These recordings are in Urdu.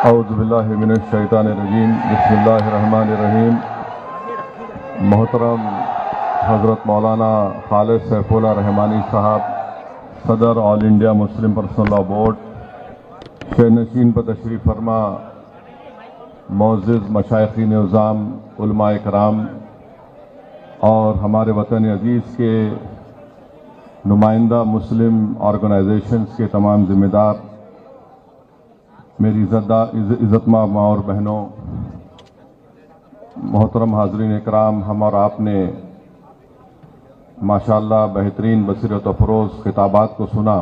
اعوذ باللہ من الشیطان الرجیم بسم اللہ الرحمن الرحیم۔ محترم حضرت مولانا خالد سیف اللہ رحمانی صاحب، صدر All India Muslim Personal Law Board, شہنشین پر تشریف فرما معزز مشائخین نظام، علماء کرام اور ہمارے وطن عزیز کے نمائندہ مسلم آرگنائزیشنز کے تمام ذمہ دار، میری عزت ماں اور بہنوں، محترم حاضرین اکرام، ہم اور آپ نے ماشاءاللہ بہترین بصیرت افروز خطابات کو سنا۔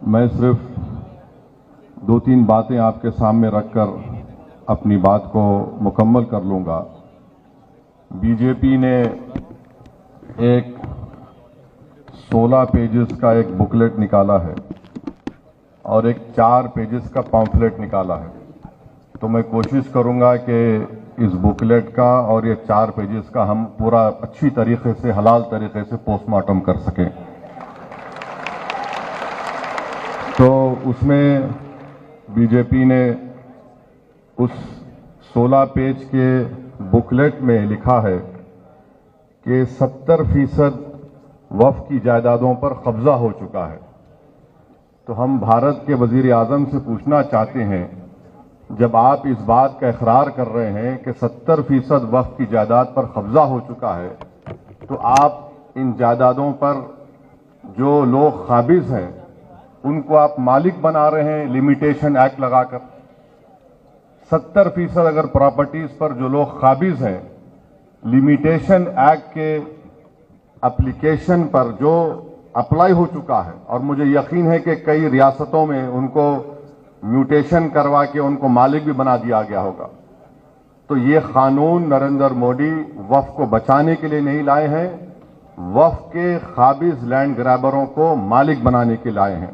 میں صرف دو تین باتیں آپ کے سامنے رکھ کر اپنی بات کو مکمل کر لوں گا۔ بی جے پی نے ایک 16 پیجز کا ایک بکلیٹ نکالا ہے اور ایک 4 پیجز کا پامفلیٹ نکالا ہے، تو میں کوشش کروں گا کہ اس بکلیٹ کا اور یہ 4 پیجز کا ہم پورا اچھی طریقے سے، حلال طریقے سے پوسٹ مارٹم کر سکیں۔ تو اس میں بی جے پی نے اس 16 پیج کے بکلیٹ میں لکھا ہے کہ 70% وقف کی جائیدادوں پر قبضہ ہو چکا ہے۔ تو ہم بھارت کے وزیر اعظم سے پوچھنا چاہتے ہیں، جب آپ اس بات کا اقرار کر رہے ہیں کہ 70% وقف کی جائیداد پر قبضہ ہو چکا ہے، تو آپ ان جائیدادوں پر جو لوگ قابض ہیں ان کو آپ مالک بنا رہے ہیں لمیٹیشن ایکٹ لگا کر۔ 70% اگر پراپرٹیز پر جو لوگ قابض ہیں، لمیٹیشن ایکٹ کے اپلیکیشن پر جو اپلائی ہو چکا ہے، اور مجھے یقین ہے کہ کئی ریاستوں میں ان کو میوٹیشن کروا کے ان کو مالک بھی بنا دیا گیا ہوگا، تو یہ قانون نریندر مودی وقف کو بچانے کے لیے نہیں لائے ہیں، وقف کے قابض لینڈ گرابروں کو مالک بنانے کے لائے ہیں۔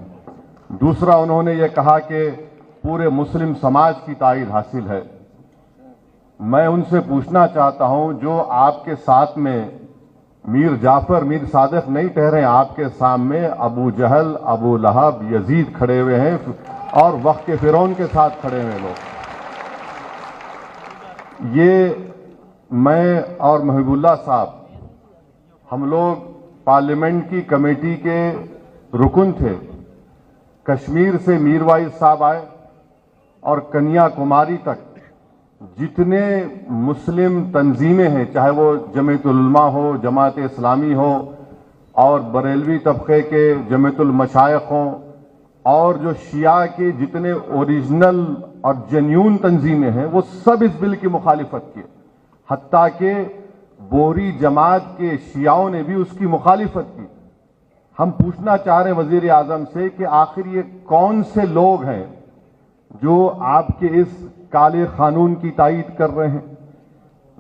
دوسرا، انہوں نے یہ کہا کہ پورے مسلم سماج کی تائید حاصل ہے۔ میں ان سے پوچھنا چاہتا ہوں، جو آپ کے ساتھ میں میر جعفر، میر صادق نہیں ٹھہرے، آپ کے سامنے ابو جہل، ابو لہب، یزید کھڑے ہوئے ہیں اور وقت کے فرعون کے ساتھ کھڑے ہوئے لوگ۔ یہ میں اور محب اللہ صاحب، ہم لوگ پارلیمنٹ کی کمیٹی کے رکن تھے۔ کشمیر سے میر وائز صاحب آئے اور کنیا کماری تک جتنے مسلم تنظیمیں ہیں، چاہے وہ جمعیت العلماء ہو، جماعت اسلامی ہو، اور بریلوی طبقے کے جمعیت المشائخ ہوں، اور جو شیعہ کے جتنے اوریجنل اور جنیون تنظیمیں ہیں، وہ سب اس بل کی مخالفت کی، حتیٰ کہ بوری جماعت کے شیعوں نے بھی اس کی مخالفت کی۔ ہم پوچھنا چاہ رہے ہیں وزیر اعظم سے کہ آخر یہ کون سے لوگ ہیں جو آپ کے اس کالے قانون کی تائید کر رہے ہیں؟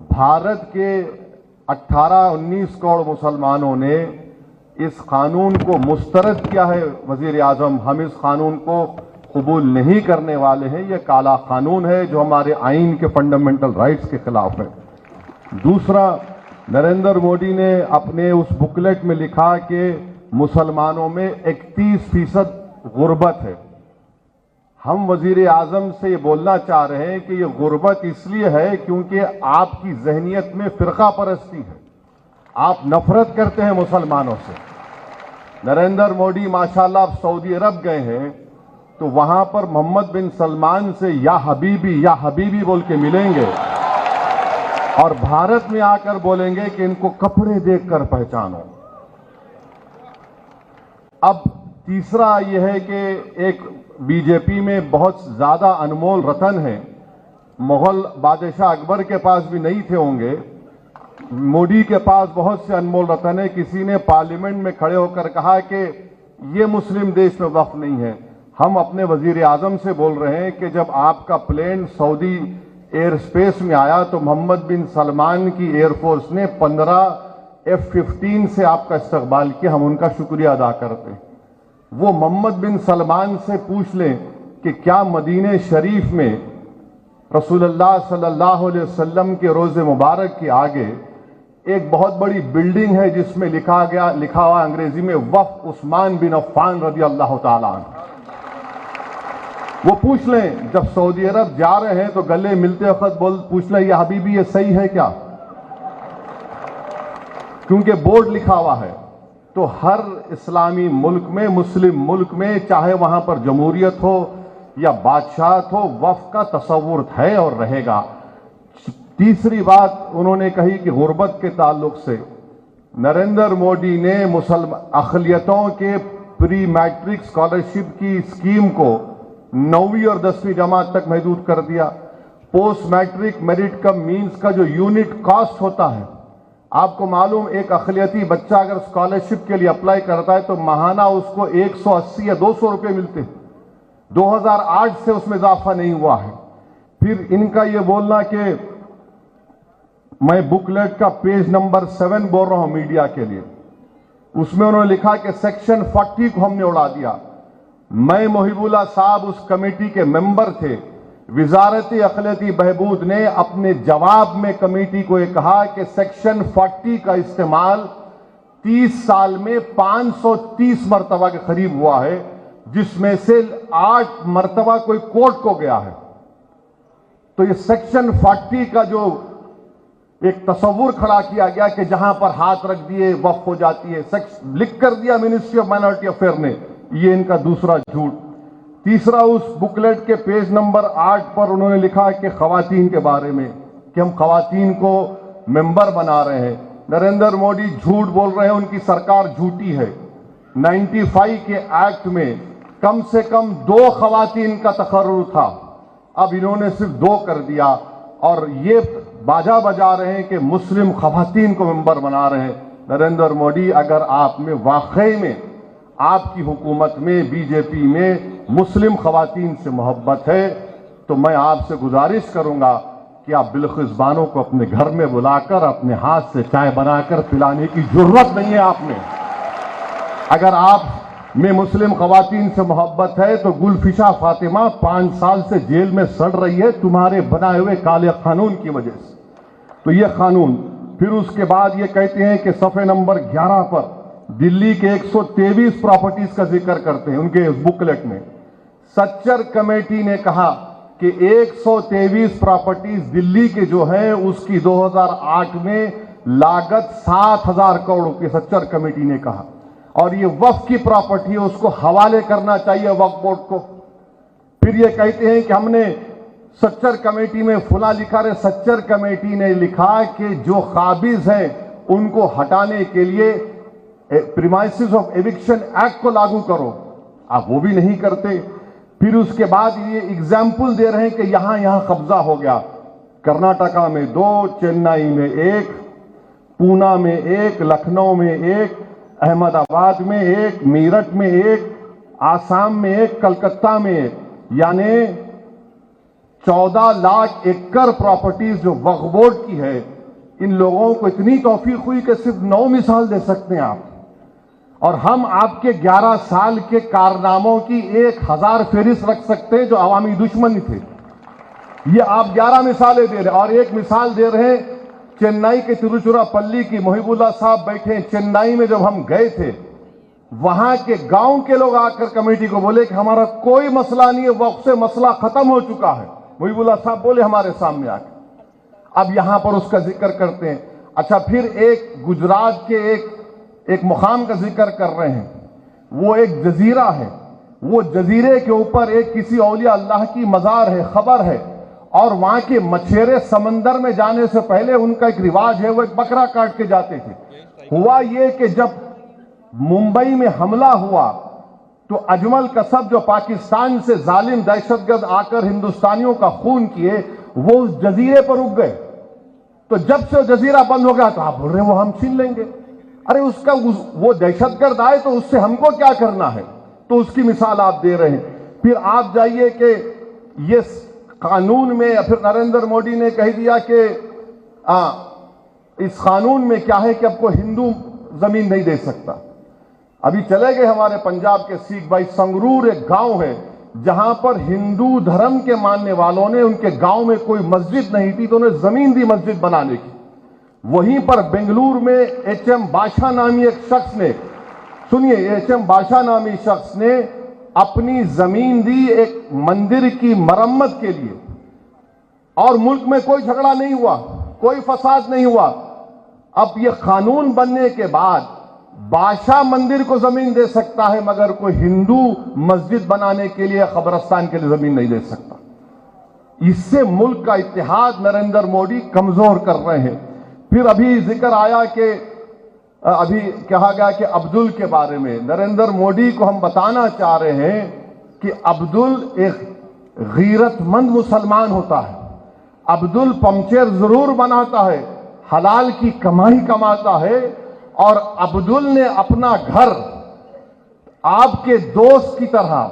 بھارت کے 18-19 کروڑ مسلمانوں نے اس قانون کو مسترد کیا ہے۔ وزیر اعظم، ہم اس قانون کو قبول نہیں کرنے والے ہیں، یہ کالا قانون ہے جو ہمارے آئین کے فنڈامنٹل رائٹس کے خلاف ہے۔ دوسرا، نریندر مودی نے اپنے اس بکلیٹ میں لکھا کہ مسلمانوں میں 31% غربت ہے۔ ہم وزیر اعظم سے یہ بولنا چاہ رہے ہیں کہ یہ غربت اس لیے ہے کیونکہ آپ کی ذہنیت میں فرقہ پرستی ہے، آپ نفرت کرتے ہیں مسلمانوں سے۔ نریندر مودی ماشاءاللہ آپ سعودی عرب گئے ہیں تو وہاں پر محمد بن سلمان سے یا حبیبی بول کے ملیں گے، اور بھارت میں آ کر بولیں گے کہ ان کو کپڑے دیکھ کر پہچانو۔ اب تیسرا یہ ہے کہ ایک بی جے پی میں بہت زیادہ انمول رتن ہے، مغل بادشاہ اکبر کے پاس بھی نہیں تھے ہوں گے، مودی کے پاس بہت سے انمول رتن ہے۔ کسی نے پارلیمنٹ میں کھڑے ہو کر کہا کہ یہ مسلم دیش میں وقف نہیں ہے۔ ہم اپنے وزیر اعظم سے بول رہے ہیں کہ جب آپ کا پلین سعودی ایئر سپیس میں آیا تو محمد بن سلمان کی ایئر فورس نے 15 F-15 سے آپ کا استقبال کیا، ہم ان کا شکریہ ادا کرتے ہیں۔ وہ محمد بن سلمان سے پوچھ لیں کہ کیا مدینہ شریف میں رسول اللہ صلی اللہ علیہ وسلم کے روض مبارک کے آگے ایک بہت بڑی بلڈنگ ہے جس میں لکھا ہوا انگریزی میں وقف عثمان بن عفان رضی اللہ تعالیٰ عنہ۔ وہ پوچھ لیں جب سعودی عرب جا رہے ہیں تو گلے ملتے وقت پوچھ لیں یہ حبیبی یہ صحیح ہے کیا، کیونکہ بورڈ لکھا ہوا ہے. تو ہر اسلامی ملک میں، مسلم ملک میں، چاہے وہاں پر جمہوریت ہو یا بادشاہت ہو، وقف کا تصور ہے اور رہے گا. تیسری بات انہوں نے کہی کہ غربت کے تعلق سے نریندر مودی نے مسلم اقلیتوں کے پری میٹرک اسکالرشپ کی اسکیم کو 9ویں اور 10ویں جماعت تک محدود کر دیا. پوسٹ میٹرک میرٹ کم مینز کا جو یونٹ کاسٹ ہوتا ہے، آپ کو معلوم ایک اقلیتی بچہ اگر اسکالرشپ کے لیے اپلائی کرتا ہے تو ماہانہ اس کو 180 یا 200 روپے ملتے ہیں. 2008 سے اس میں اضافہ نہیں ہوا ہے. پھر ان کا یہ بولنا کہ میں بکلیٹ کا پیج نمبر 7 بول رہا ہوں میڈیا کے لیے، اس میں انہوں نے لکھا کہ سیکشن 40 کو ہم نے اڑا دیا. میں محب اللہ صاحب اس کمیٹی کے ممبر تھے. وزارت اقلیتی بہبود نے اپنے جواب میں کمیٹی کو یہ کہا کہ سیکشن 40 کا استعمال 30 سال میں 530 مرتبہ کے قریب ہوا ہے، جس میں سے 8 مرتبہ کوئی کورٹ کو گیا ہے. تو یہ سیکشن 40 کا جو ایک تصور کھڑا کیا گیا کہ جہاں پر ہاتھ رکھ دیے وقف ہو جاتی ہے، لکھ کر دیا منسٹری آف مائنورٹی افیئر نے. یہ ان کا دوسرا جھوٹ. تیسرا، اس بکلیٹ کے پیج نمبر 8 پر انہوں نے لکھا کہ خواتین کے بارے میں کہ ہم خواتین کو ممبر بنا رہے ہیں. نریندر مودی جھوٹ بول رہے ہیں، ان کی سرکار جھوٹی ہے. 95 کے ایکٹ میں کم سے کم 2 خواتین کا تقرر تھا، اب انہوں نے صرف 2 کر دیا اور یہ باجا بجا رہے ہیں کہ مسلم خواتین کو ممبر بنا رہے ہیں. نریندر مودی، اگر آپ میں واقعی میں آپ کی حکومت میں، بی جے پی میں مسلم خواتین سے محبت ہے تو میں آپ سے گزارش کروں گا کہ آپ بلخص بانو کو اپنے گھر میں بلا کر اپنے ہاتھ سے چائے بنا کر پلانے کی ضرورت نہیں ہے آپ میں. اگر آپ میں مسلم خواتین سے محبت ہے تو گلفشا فاطمہ 5 سال سے جیل میں سڑ رہی ہے تمہارے بنائے ہوئے کالے قانون کی وجہ سے. تو یہ قانون. پھر اس کے بعد یہ کہتے ہیں کہ صفحے نمبر 11 پر دلی کے 123 پراپرٹیز کا ذکر کرتے ہیں ان کے بکلیٹ میں. سچر کمیٹی نے کہا کہ 123 پراپرٹیز دلی کے جو ہیں اس کی 2008 میں لاگت 7,000 کروڑ روپے سچر کمیٹی نے کہا، اور یہ وقف کی پراپرٹی ہے، اس کو حوالے کرنا چاہیے وقف بورڈ کو. پھر یہ کہتے ہیں کہ ہم نے سچر کمیٹی میں فلاں لکھا رہے. سچر کمیٹی نے لکھا کہ جو قابض ہیں ان کو ہٹانے کے لیے پریمائسز آف ایوکشن ایکٹ کو لاگو کرو، آپ وہ بھی نہیں کرتے. پھر اس کے بعد یہ ایگزامپل دے رہے ہیں کہ یہاں قبضہ ہو گیا. کرناٹکا میں 2، چنئی میں 1، پونا میں 1، لکھنؤ میں 1، احمد آباد میں 1، میرٹھ میں 1، آسام میں 1، کلکتہ میں 1. یعنی 14 لاکھ ایکڑ پراپرٹیز جو وقف بورڈ کی ہے. ان لوگوں کو اتنی توفیق ہوئی کہ صرف 9 مثال دے سکتے ہیں آپ، اور ہم آپ کے 11 سال کے کارناموں کی 1000 فہرست رکھ سکتے ہیں جو عوامی دشمن تھے. یہ آپ 11 مثالیں دے رہے ہیں. اور ایک مثال دے رہے ہیں چنئی کے تروچیراپلی کی. محب اللہ صاحب بیٹھے ہیں چنئی میں. جب ہم گئے تھے وہاں کے گاؤں کے لوگ آ کر کمیٹی کو بولے کہ ہمارا کوئی مسئلہ نہیں ہے، وقف سے مسئلہ ختم ہو چکا ہے. محب اللہ صاحب بولے ہمارے سامنے آ کے. اب یہاں پر اس کا ذکر کرتے ہیں. اچھا، پھر ایک گجرات کے ایک مقام کا ذکر کر رہے ہیں. وہ ایک جزیرہ ہے، وہ جزیرے کے اوپر ایک کسی اولیاء اللہ کی مزار ہے، خبر ہے، اور وہاں کے مچھیرے سمندر میں جانے سے پہلے ان کا ایک رواج ہے، وہ ایک بکرا کاٹ کے جاتے تھے. ہوا یہ کہ جب ممبئی میں حملہ ہوا تو اجمل کسب جو پاکستان سے ظالم دہشت گرد آ کر ہندوستانیوں کا خون کیے، وہ اس جزیرے پر رک گئے. تو جب سے وہ جزیرہ بند ہو گیا تو آپ بول رہے ہیں وہ ہم چھین لیں گے. ارے اس کا وہ دہشت گرد آئے تو اس سے ہم کو کیا کرنا ہے؟ تو اس کی مثال آپ دے رہے ہیں. پھر آپ جائیے کہ یہ قانون میں پھر نریندر مودی نے کہہ دیا کہ اس قانون میں کیا ہے کہ اب کوئی ہندو زمین نہیں دے سکتا. ابھی چلے گئے ہمارے پنجاب کے سکھ بھائی، سنگرور ایک گاؤں ہے جہاں پر ہندو دھرم کے ماننے والوں نے، ان کے گاؤں میں کوئی مسجد نہیں تھی تو انہیں زمین دی مسجد بنانے کی. وہیں پر بنگلور میں ایچ ایم بادشاہ نامی ایک شخص نے، سنیے، ایچ ایم بادشاہ نامی شخص نے اپنی زمین دی ایک مندر کی مرمت کے لیے، اور ملک میں کوئی جھگڑا نہیں ہوا، کوئی فساد نہیں ہوا۔ اب یہ قانون بننے کے بعد بادشاہ مندر کو زمین دے سکتا ہے، مگر کوئی ہندو مسجد بنانے کے لیے، قبرستان کے لیے زمین نہیں دے سکتا۔ اس سے ملک کا اتحاد نریندر مودی کمزور کر رہے ہیں۔ پھر ابھی ذکر آیا کہ ابھی کہا گیا کہ عبدل کے بارے میں، نریندر مودی کو ہم بتانا چاہ رہے ہیں کہ عبدل ایک غیرت مند مسلمان ہوتا ہے۔ عبدل پمچر ضرور بناتا ہے، حلال کی کمائی کماتا ہے، اور عبدل نے اپنا گھر آپ کے دوست کی طرح،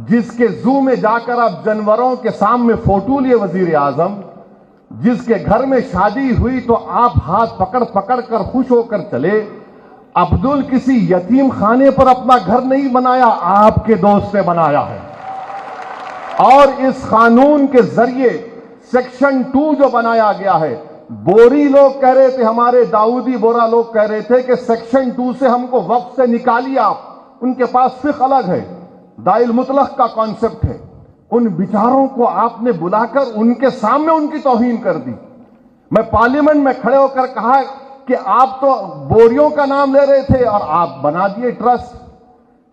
جس کے زو میں جا کر آپ جانوروں کے سامنے فوٹو لیے وزیر اعظم، جس کے گھر میں شادی ہوئی تو آپ ہاتھ پکڑ پکڑ کر خوش ہو کر چلے، عبدل کسی یتیم خانے پر اپنا گھر نہیں بنایا، آپ کے دوست نے بنایا ہے۔ اور اس قانون کے ذریعے سیکشن 2 جو بنایا گیا ہے، بوری لوگ کہہ رہے تھے، ہمارے داؤدی بورا لوگ کہہ رہے تھے کہ سیکشن 2 سے ہم کو وقف سے نکالیے آپ، ان کے پاس فقہ الگ ہے، دائل مطلق کا کانسیپٹ ہے۔ ان بیچاروں کو آپ نے بلا کر ان کے سامنے ان کی توہین کر دی۔ میں پارلیمنٹ میں کھڑے ہو کر کہا کہ آپ تو بوریوں کا نام لے رہے تھے اور آپ بنا دیے ٹرسٹ،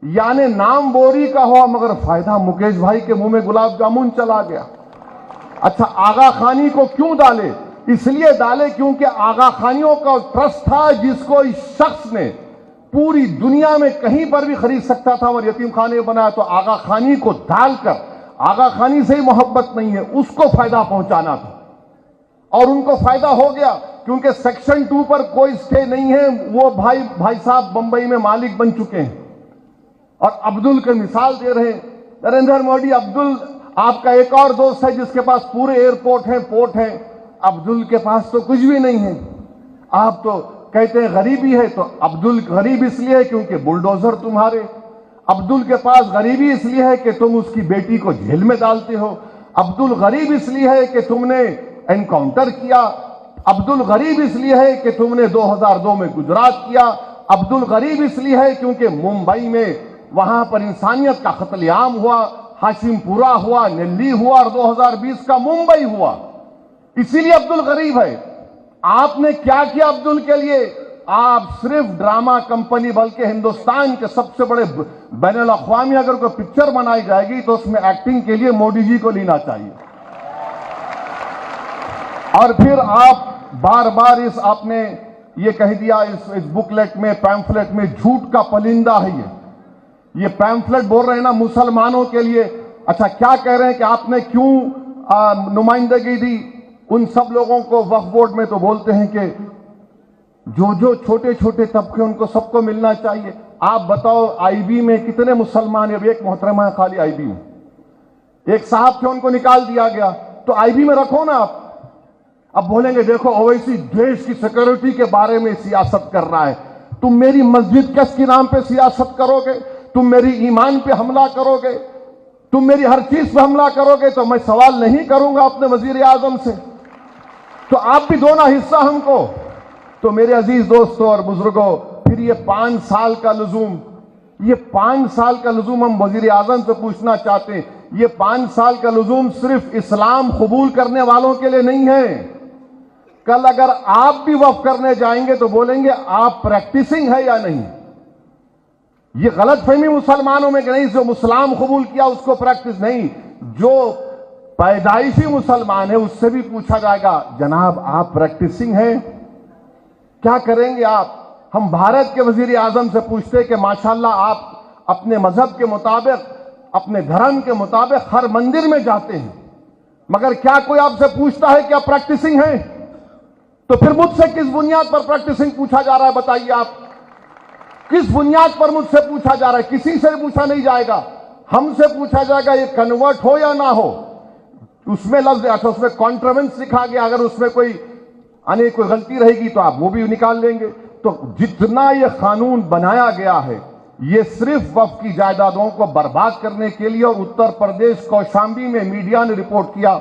یعنی نام بوری کا ہوا مگر فائدہ مکیش بھائی کے منہ میں گلاب جامن چلا گیا۔ اچھا، آغا خانی کو کیوں ڈالے؟ اس لیے ڈالے کیونکہ آغا خانیوں کا ٹرسٹ تھا جس کو اس شخص نے پوری دنیا میں کہیں پر بھی خرید سکتا تھا اور یتیم خانے بنایا، تو آغا خانی کو ڈال کر، آغا خانی سے ہی محبت نہیں ہے، اس کو فائدہ پہنچانا تھا، اور ان کو فائدہ ہو گیا کیونکہ سیکشن 2 پر کوئی سٹے نہیں ہے۔ وہ بھائی صاحب بمبئی میں مالک بن چکے ہیں، اور عبدل کی مثال دے رہے ہیں نریندر مودی۔ عبدل آپ کا ایک اور دوست ہے جس کے پاس پورے ایئرپورٹ ہیں، پورٹ ہیں، عبدل کے پاس تو کچھ بھی نہیں ہے۔ آپ تو کہتے ہیں غریبی ہے، تو عبدل غریب اس لیے ہے کیونکہ بلڈوزر تمہارے۔ عبدل کے پاس غریبی اس لیے ہے کہ تم اس کی بیٹی کو جیل میں ڈالتے ہو۔ عبدل غریب اس لیے ہے کہ تم نے انکاؤنٹر کیا۔ عبدل غریب اس لیے ہے کہ تم نے 2002 میں گجرات کیا۔ عبدل غریب اس لیے ہے کیونکہ ممبئی میں وہاں پر انسانیت کا قتل عام ہوا، ہاشم پورہ ہوا، نلی ہوا، اور 2020 کا ممبئی ہوا، اسی لیے عبدل غریب ہے۔ آپ نے کیا کیا عبدل کے لیے؟ آپ صرف ڈرامہ کمپنی، بلکہ ہندوستان کے سب سے بڑے بین الاقوامی اگر کوئی پکچر بنائی جائے گی تو اس میں ایکٹنگ کے لیے مودی جی کو لینا چاہیے۔ اور پھر آپ بار بار آپ نے یہ کہہ دیا اس بکلیٹ میں، پیمفلیٹ میں، جھوٹ کا پلندہ ہے یہ پیمفلیٹ بول رہے ہیں نا مسلمانوں کے لیے۔ اچھا، کیا کہہ رہے ہیں کہ آپ نے کیوں نمائندگی دی ان سب لوگوں کو وقف بورڈ میں؟ تو بولتے ہیں کہ جو چھوٹے چھوٹے طبقے ان کو سب کو ملنا چاہیے۔ آپ بتاؤ آئی بی میں کتنے مسلمان ہیں؟ ایک محترمہ ہے خالی آئی بی میں، ایک صاحب تھے ان کو نکال دیا گیا، تو آئی بی میں رکھو نا آپ۔ اب بولیں گے دیکھو اویسی دیش کی سیکورٹی کے بارے میں سیاست کر رہا ہے۔ تم میری مسجد کس کے نام پہ سیاست کرو گے؟ تم میری ایمان پہ حملہ کرو گے؟ تم میری ہر چیز پہ حملہ کرو گے تو میں سوال نہیں کروں گا اپنے وزیر اعظم سے؟ تو آپ بھی دو نا حصہ ہم کو۔ تو میرے عزیز دوستوں اور بزرگوں، پھر یہ 5 سال کا لزوم، یہ 5 سال کا لزوم ہم وزیر اعظم سے پوچھنا چاہتے ہیں۔ یہ 5 سال کا لزوم صرف اسلام قبول کرنے والوں کے لیے نہیں ہے۔ کل اگر آپ بھی وقف کرنے جائیں گے تو بولیں گے آپ پریکٹسنگ ہے یا نہیں۔ یہ غلط فہمی مسلمانوں میں کہ نہیں جو اسلام قبول کیا اس کو پریکٹس نہیں، جو پیدائشی مسلمان ہے اس سے بھی پوچھا جائے گا جناب آپ پریکٹسنگ ہیں؟ کیا کریں گے آپ؟ ہم بھارت کے وزیر اعظم سے پوچھتے کہ ماشاءاللہ آپ اپنے مذہب کے مطابق، اپنے دھرم کے مطابق ہر مندر میں جاتے ہیں، مگر کیا کوئی آپ سے پوچھتا ہے کہ آپ پریکٹسنگ ہیں؟ تو پھر مجھ سے کس بنیاد پر پریکٹسنگ پوچھا جا رہا ہے بتائیے آپ؟ کس بنیاد پر مجھ سے پوچھا جا رہا ہے؟ کسی سے پوچھا نہیں جائے گا، ہم سے پوچھا جائے گا یہ کنورٹ ہو یا نہ ہو۔ اس میں لفظ اچھا اس میں کانٹروینس لکھا گیا، اگر اس میں کوئی غلطی رہے گی تو آپ وہ بھی نکال لیں گے۔ تو جتنا یہ قانون بنایا گیا ہے یہ صرف وقف کی جائیدادوں کو برباد کرنے کے لیے، اور اتر پردیش کوشامبی میں میڈیا نے رپورٹ کیا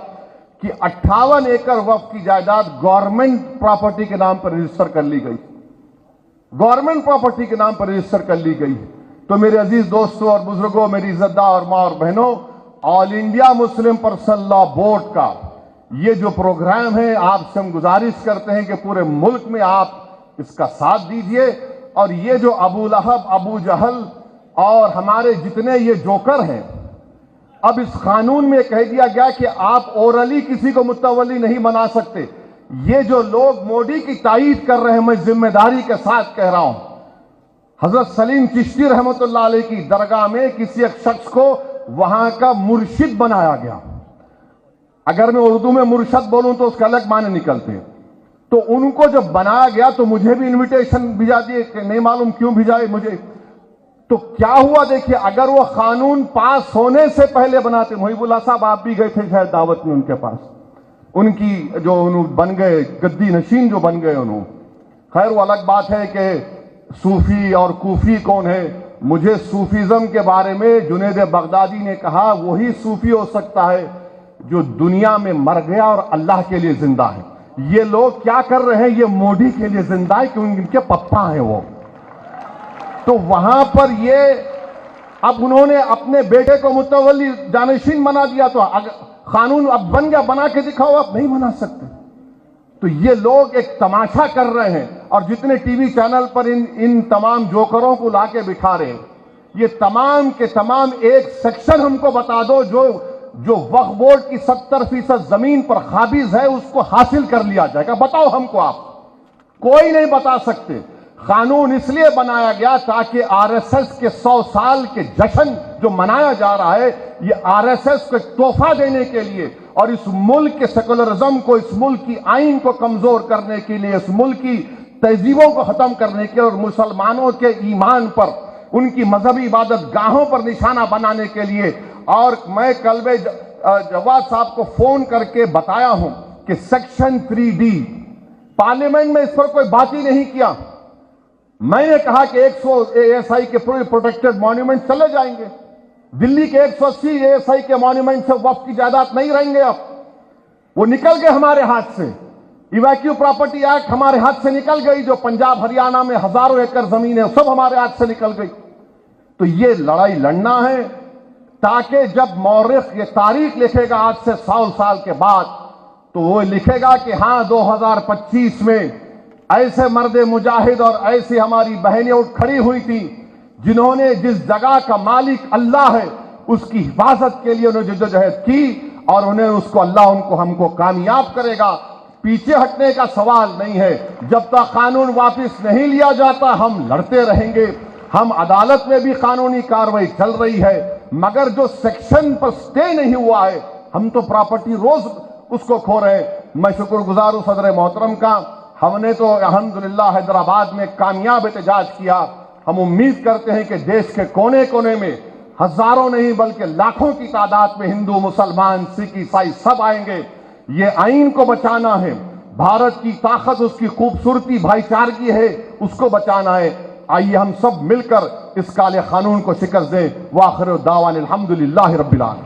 کہ 58 ایکڑ وقف کی جائیداد گورنمنٹ پراپرٹی کے نام پر رجسٹر کر لی گئی، گورنمنٹ پراپرٹی کے نام پر رجسٹر کر لی گئی۔ تو میرے عزیز دوستوں اور بزرگوں، میری عزتدار اور ماں اور بہنوں، آل انڈیا مسلم پرسنل لا بورڈ کا یہ جو پروگرام ہے، آپ سے ہم گزارش کرتے ہیں کہ پورے ملک میں آپ اس کا ساتھ دیجئے، اور یہ جو ابو لہب، ابو جہل اور ہمارے جتنے یہ جوکر ہیں، اب اس قانون میں کہہ دیا گیا کہ آپ اورلی کسی کو متولی نہیں بنا سکتے۔ یہ جو لوگ مودی کی تائید کر رہے ہیں، میں ذمہ داری کے ساتھ کہہ رہا ہوں، حضرت سلیم چشتی رحمۃ اللہ علیہ کی درگاہ میں کسی ایک شخص کو وہاں کا مرشد بنایا گیا۔ اگر میں اردو میں مرشد بولوں تو اس کا الگ معنی نکلتے ہیں۔ تو ان کو جب بنایا گیا تو مجھے بھی انویٹیشن بھیجا دیے کہ نہیں معلوم کیوں بھیجائے مجھے۔ تو کیا ہوا دیکھیے، اگر وہ قانون پاس ہونے سے پہلے بناتے، محب اللہ صاحب آپ بھی گئے تھے شاید دعوت میں ان کے پاس، ان کی جو انہوں بن گئے گدی نشین جو بن گئے انہوں، خیر وہ الگ بات ہے کہ صوفی اور کوفی کون ہے۔ مجھے صوفیزم کے بارے میں جنید بغدادی نے کہا وہی صوفی ہو سکتا ہے جو دنیا میں مر گیا اور اللہ کے لیے زندہ ہے۔ یہ لوگ کیا کر رہے ہیں؟ یہ مودی کے لیے زندہ ہے کہ ان کے پپا ہیں وہ۔ تو وہاں پر یہ اب انہوں نے اپنے بیٹے کو متولی جانشین بنا دیا، تو قانون اب بن گیا، بنا کے دکھاؤ، آپ نہیں بنا سکتے۔ تو یہ لوگ ایک تماشا کر رہے ہیں، اور جتنے ٹی وی چینل پر ان تمام جوکروں کو لا کے بٹھا رہے ہیں، یہ تمام کے تمام ایک سیکشن ہم کو بتا دو جو وقف بورڈ کی 70% زمین پر قابض ہے، اس کو حاصل کر لیا جائے گا۔ بتاؤ ہم کو، آپ کوئی نہیں بتا سکتے۔ قانون اس لیے بنایا گیا تاکہ آر ایس ایس کے 100 سال کے جشن جو منایا جا رہا ہے، یہ آر ایس ایس کو ایک تحفہ دینے کے لیے، اور اس ملک کے سیکولرزم کو، اس ملک کی آئین کو کمزور کرنے کے لیے، اس ملک کی تہذیبوں کو ختم کرنے کے لیے، اور مسلمانوں کے ایمان پر، ان کی مذہبی عبادت گاہوں پر نشانہ بنانے کے لیے۔ اور میں کلب جواد صاحب کو فون کر کے بتایا ہوں کہ سیکشن 3D پارلیمنٹ میں اس پر کوئی بات ہی نہیں کیا۔ میں نے کہا کہ 100 ASI کے پروٹیکٹڈ مانیومنٹ چلے جائیں گے، دلی کے 180 ASI کے مانیومنٹ سے وقف کی جائیداد نہیں رہیں گے، اب وہ نکل گئے ہمارے ہاتھ سے۔ ایویکیو پراپرٹی ایکٹ ہمارے ہاتھ سے نکل گئی، جو پنجاب ہریانہ میں ہزاروں ایکڑ زمین ہے سب ہمارے ہاتھ سے نکل گئی۔ تو یہ لڑائی لڑنا ہے تاکہ جب مورخ یہ تاریخ لکھے گا آج سے 100 سال کے بعد، تو وہ لکھے گا کہ ہاں 2025 میں ایسے مرد مجاہد اور ایسی ہماری بہنیں اٹھ کھڑی ہوئی تھی جنہوں نے جس جگہ کا مالک اللہ ہے اس کی حفاظت کے لیے انہوں نے جدوجہد کی، اور انہیں اس کو اللہ ہم کو کامیاب کرے گا۔ پیچھے ہٹنے کا سوال نہیں ہے۔ جب تک قانون واپس نہیں لیا جاتا ہم لڑتے رہیں گے۔ ہم عدالت میں بھی قانونی کارروائی چل رہی ہے، مگر جو سیکشن پر سٹے نہیں ہوا ہے، ہم تو پراپرٹی روز اس کو کھو رہے ہیں۔ میں شکر گزار ہوں صدر محترم کا، ہم نے تو الحمدللہ حیدرآباد میں کامیاب احتجاج کیا۔ ہم امید کرتے ہیں کہ دیش کے کونے کونے میں ہزاروں نہیں بلکہ لاکھوں کی تعداد میں ہندو، مسلمان، سکھ، عیسائی سب آئیں گے۔ یہ آئین کو بچانا ہے، بھارت کی طاقت، اس کی خوبصورتی بھائی چارگی ہے، اس کو بچانا ہے۔ آئیے ہم سب مل کر اس کالے قانون کو شکست دیں۔ وآخر دعوانا الحمدللہ رب العالمین۔